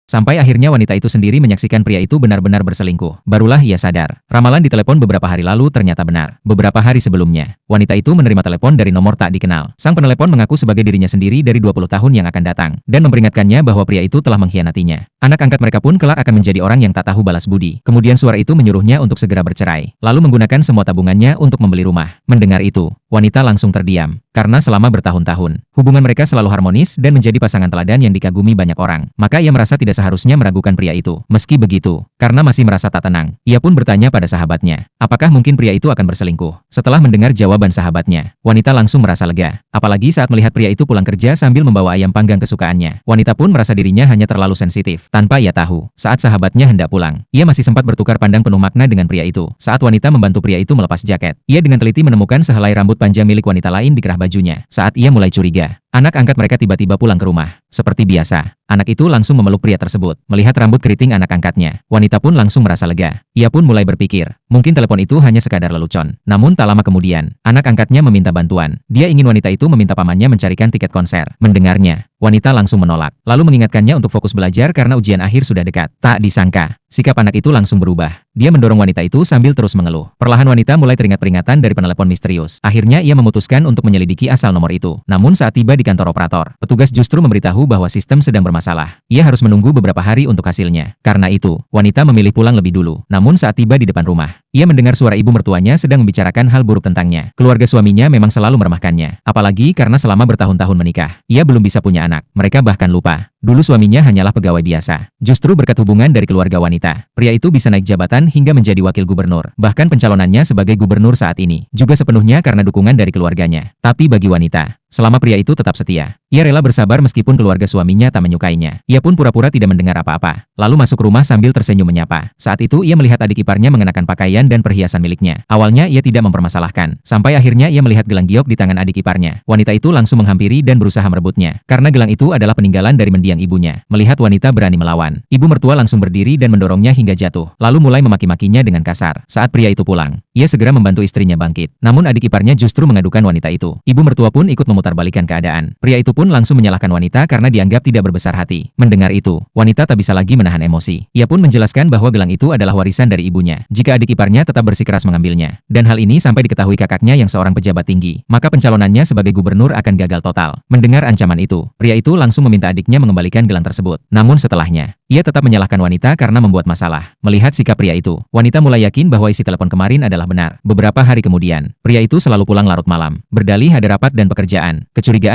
Sampai akhirnya wanita itu sendiri menyaksikan pria itu benar-benar berselingkuh. Barulah ia sadar. Ramalan di telepon beberapa hari lalu ternyata benar. Beberapa hari sebelumnya, wanita itu menerima telepon dari nomor tak dikenal. Sang penelepon mengaku sebagai dirinya sendiri dari 20 tahun yang akan datang, dan memperingatkannya bahwa pria itu telah mengkhianatinya. Anak angkat mereka pun kelak akan menjadi orang yang tak tahu balas budi. Kemudian suara itu menyuruhnya untuk segera bercerai, lalu menggunakan semua tabungannya untuk membeli rumah. Mendengar itu, wanita langsung terdiam, karena selama bertahun-tahun, hubungan mereka selalu harmonis dan menjadi pasangan teladan yang dikagumi banyak orang. Maka ia merasa tidak seharusnya meragukan pria itu. Meski begitu, karena masih merasa tak tenang, ia pun bertanya pada sahabatnya, apakah mungkin pria itu akan berselingkuh? Setelah mendengar jawaban sahabatnya, wanita langsung merasa lega. Apalagi saat melihat pria itu pulang kerja sambil membawa ayam panggang kesukaannya. Wanita pun merasa dirinya hanya terlalu sensitif. Tanpa ia tahu, saat sahabatnya hendak pulang, ia masih sempat bertukar pandang penuh makna dengan pria itu. Saat wanita membantu pria itu melepas jaket, ia dengan teliti menemukan sehelai rambut panjang milik wanita lain di kerah bajunya. Saat ia mulai curiga, anak angkat mereka tiba-tiba pulang ke rumah. Seperti biasa, anak itu langsung memeluk pria tersebut. Melihat rambut keriting anak angkatnya, wanita pun langsung merasa lega. Ia pun mulai berpikir, mungkin telepon itu hanya sekadar lelucon. Namun tak lama kemudian, anak angkatnya meminta bantuan. Dia ingin wanita itu meminta pamannya mencarikan tiket konser. Mendengarnya, wanita langsung menolak, lalu mengingatkannya untuk fokus belajar karena ujian akhir sudah dekat. Tak disangka, sikap anak itu langsung berubah. Dia mendorong wanita itu sambil terus mengeluh. Perlahan wanita mulai teringat peringatan dari penelepon misterius. Akhirnya ia memutuskan untuk menyelidiki asal nomor itu. Namun saat tiba di kantor operator, petugas justru memberitahu bahwa sistem sedang bermasalah. Ia harus menunggu beberapa hari untuk hasilnya. Karena itu, wanita memilih pulang lebih dulu. Namun saat tiba di depan rumah, ia mendengar suara ibu mertuanya sedang membicarakan hal buruk tentangnya. Keluarga suaminya memang selalu meremehkannya. Apalagi karena selama bertahun-tahun menikah, ia belum bisa punya anak. Mereka bahkan lupa, dulu suaminya hanyalah pegawai biasa. Justru berkat hubungan dari keluarga wanita, pria itu bisa naik jabatan hingga menjadi wakil gubernur. Bahkan pencalonannya sebagai gubernur saat ini, juga sepenuhnya karena dukungan dari keluarganya. Tapi bagi wanita, selama pria itu tetap setia, ia rela bersabar meskipun keluarga suaminya tak menyukainya. Ia pun pura-pura tidak mendengar apa-apa, lalu masuk rumah sambil tersenyum menyapa. Saat itu ia melihat adik iparnya mengenakan pakaian dan perhiasan miliknya. Awalnya ia tidak mempermasalahkan, sampai akhirnya ia melihat gelang giok di tangan adik iparnya. Wanita itu langsung menghampiri dan berusaha merebutnya, karena gelang itu adalah peninggalan dari mendiang ibunya. Melihat wanita berani melawan, ibu mertua langsung berdiri dan mendorongnya hingga jatuh, lalu mulai memaki-makinya dengan kasar. Saat pria itu pulang, ia segera membantu istrinya bangkit. Namun adik iparnya justru mengadukan wanita itu. Ibu mertua pun ikut memutarbalikkan keadaan. Pria itu pun langsung menyalahkan wanita karena dianggap tidak berbesar hati. Mendengar itu, wanita tak bisa lagi menahan emosi. Ia pun menjelaskan bahwa gelang itu adalah warisan dari ibunya, jika adik iparnya tetap bersikeras mengambilnya. Dan hal ini sampai diketahui kakaknya yang seorang pejabat tinggi, maka pencalonannya sebagai gubernur akan gagal total. Mendengar ancaman itu, pria itu langsung meminta adiknya mengembalikan gelang tersebut. Namun setelahnya, ia tetap menyalahkan wanita karena membuat masalah. Melihat sikap pria itu, wanita mulai yakin bahwa isi telepon kemarin adalah benar. Beberapa hari kemudian, pria itu selalu pulang larut malam, berdalih ada rapat dan pekerjaan. Kecurigaan